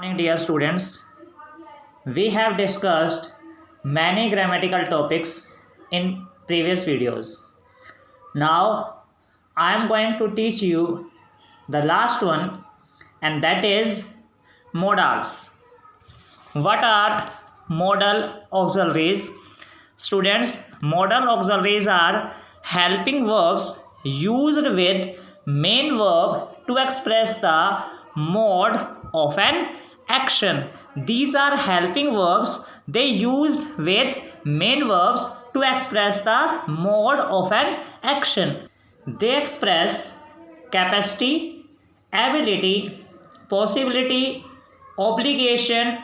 Morning, dear students. We have discussed many grammatical topics in previous videos. Now, I am going to teach you the last one, and that is modals. What are modal auxiliaries? Students, modal auxiliaries are helping verbs used with main verb to express the mode of an action. These are helping verbs they used with main verbs to express the mode of an action. They express capacity, ability, possibility, obligation,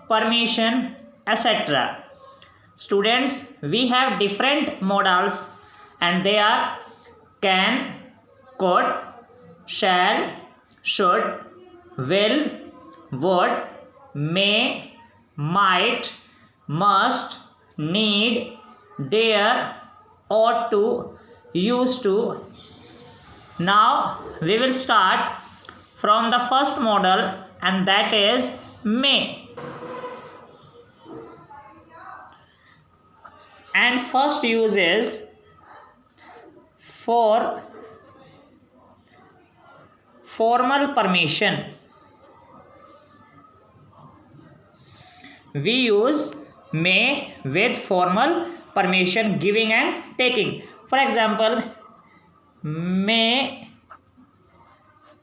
permission, etc. Students, we have different modals and they are can, could, shall, should, will, would, may, might, must, need, dare, ought to, used to. Now we will start from the first modal, and that is may. And first use is for formal permission. We use may with formal permission, giving and taking. For example, may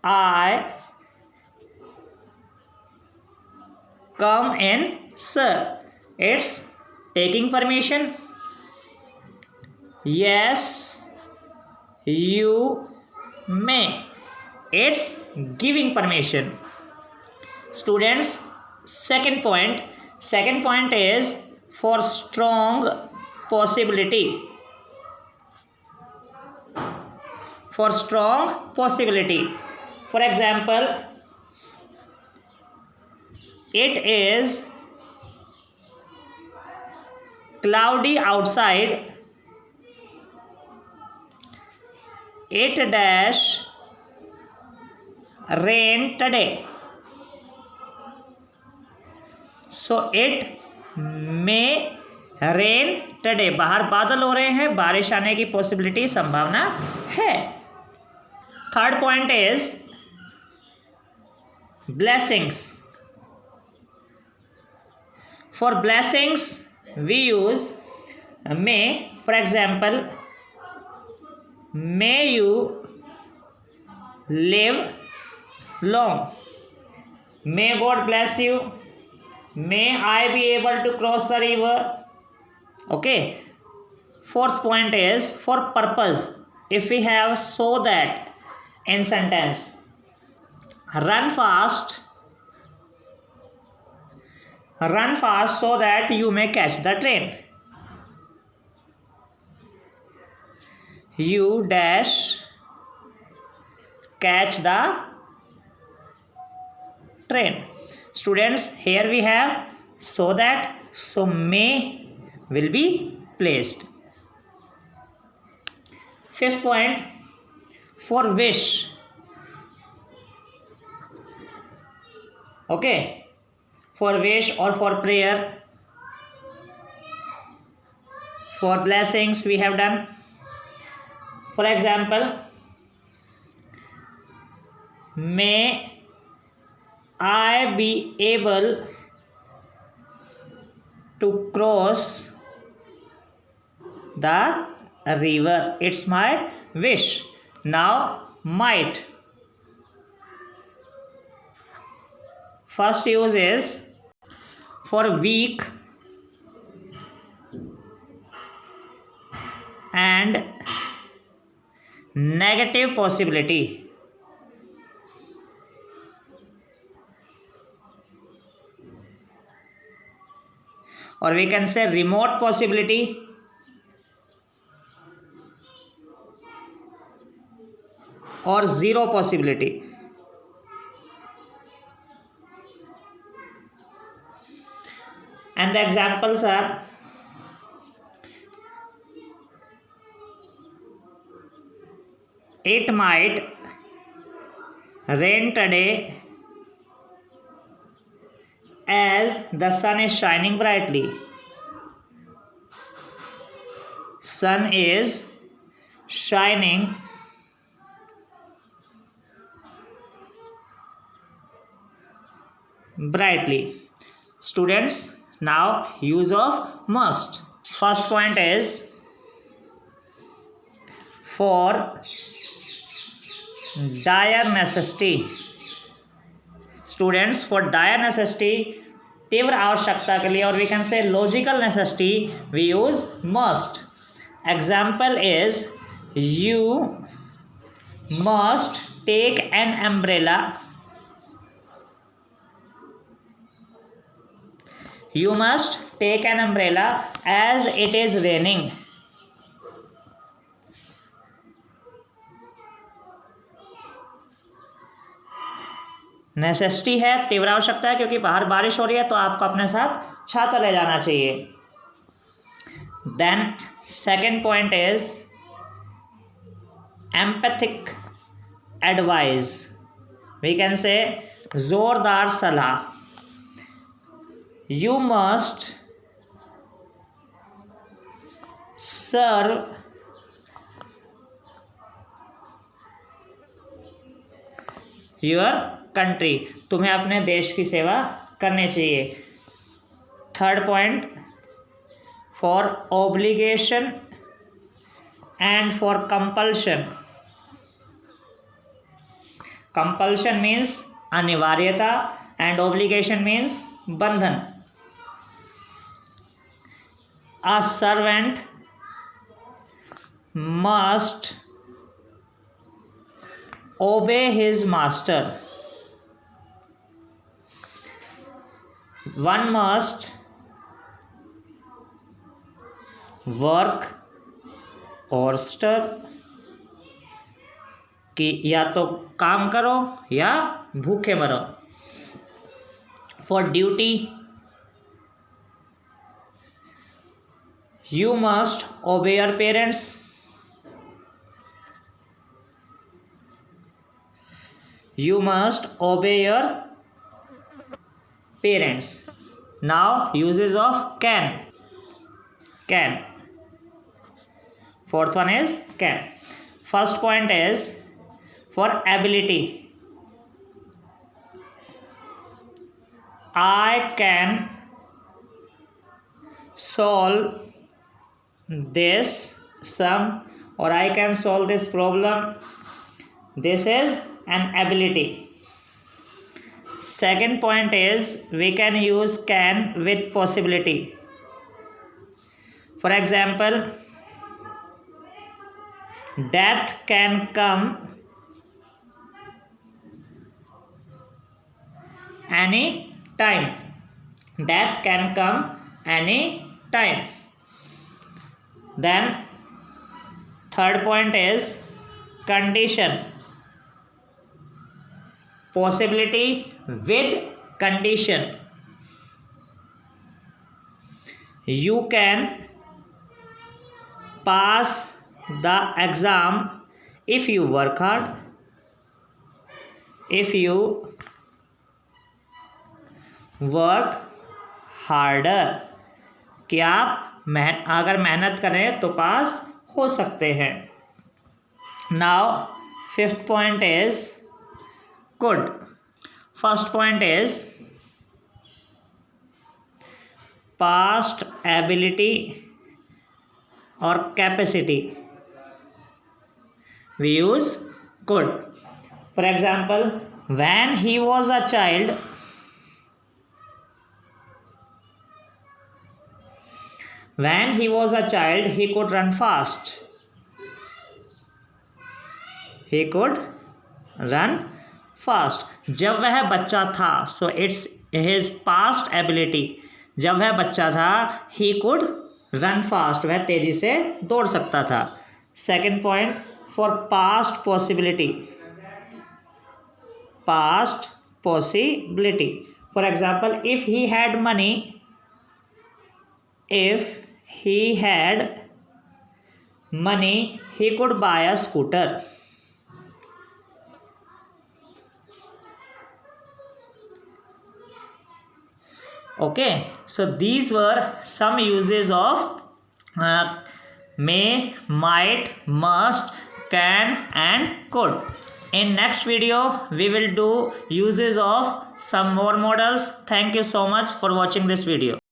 I come in, sir? It's taking permission. Yes, you may. It's giving permission. Students, second point is for strong possibility. For strong possibility. For example, it is cloudy outside. It dash rain today. So it may rain today. बाहर बादल हो रहे हैं, बारिश आने की possibility, संभावना है. Third point is blessings. For blessings we use may. For example, may you live long. May God bless you. May I be able to cross the river. Okay. Fourth point is for purpose. If we have so that in sentence, run fast so that you may catch the train. You dash catch the train. Students, here we have so that, so may will be placed. Fifth point, for wish. Okay, for wish or for prayer. For blessings we have done. For example, may I be able to cross the river. It's my wish. Now, might. First use is for weak and negative possibility. Or we can say remote possibility. Or zero possibility. And the examples are it might rain today. as the sun is shining brightly. Sun is shining brightly. Students, now use of must. First point is for dire necessity. Students, for dire necessity, तीव्र आवश्यकता के लिए, और we can say logical necessity, we use must. Example is you must take an umbrella. You must take an umbrella as it is raining. Necessity है, तीव्र आवश्यकता है, क्योंकि बाहर बारिश हो रही है तो आपको अपने साथ छाता ले जाना चाहिए. Then second point is empathic advice. We can say जोरदार सलाह. You must serve your country. तुम्हें अपने देश की सेवा करनी चाहिए. Third point for obligation and for compulsion. Compulsion means अनिवार्यता एंड ऑब्लिगेशन मीन्स बंधन. A servant must obey his master. One must work or stir. कि या तो काम करो या भूखे मरो. For duty, you must obey your parents. You must obey your parents. Now uses of can. Can. Fourth one is can. First point is for ability. I can solve this sum, or I can solve this problem. This is an ability. Second point is we can use can with possibility. For example, death can come any time. Death can come any time. Then third point is condition. Possibility with condition. You can pass the exam if you work hard. If you work harder. कि आप अगर मेहनत करें तो पास हो सकते हैं. Now fifth point is could. First point is past ability or capacity. We use could. For example, when he was a child, he could run fast. He could run fast. जब वह बच्चा था, so it's his past ability. जब वह बच्चा था, he could run fast. वह तेजी से दौड़ सकता था. Second point for past possibility. Past possibility. For example, if he had money, he could buy a scooter. Okay, so these were some uses of may, might, must, can and could. In next video we will do uses of some more models. Thank you so much for watching this video.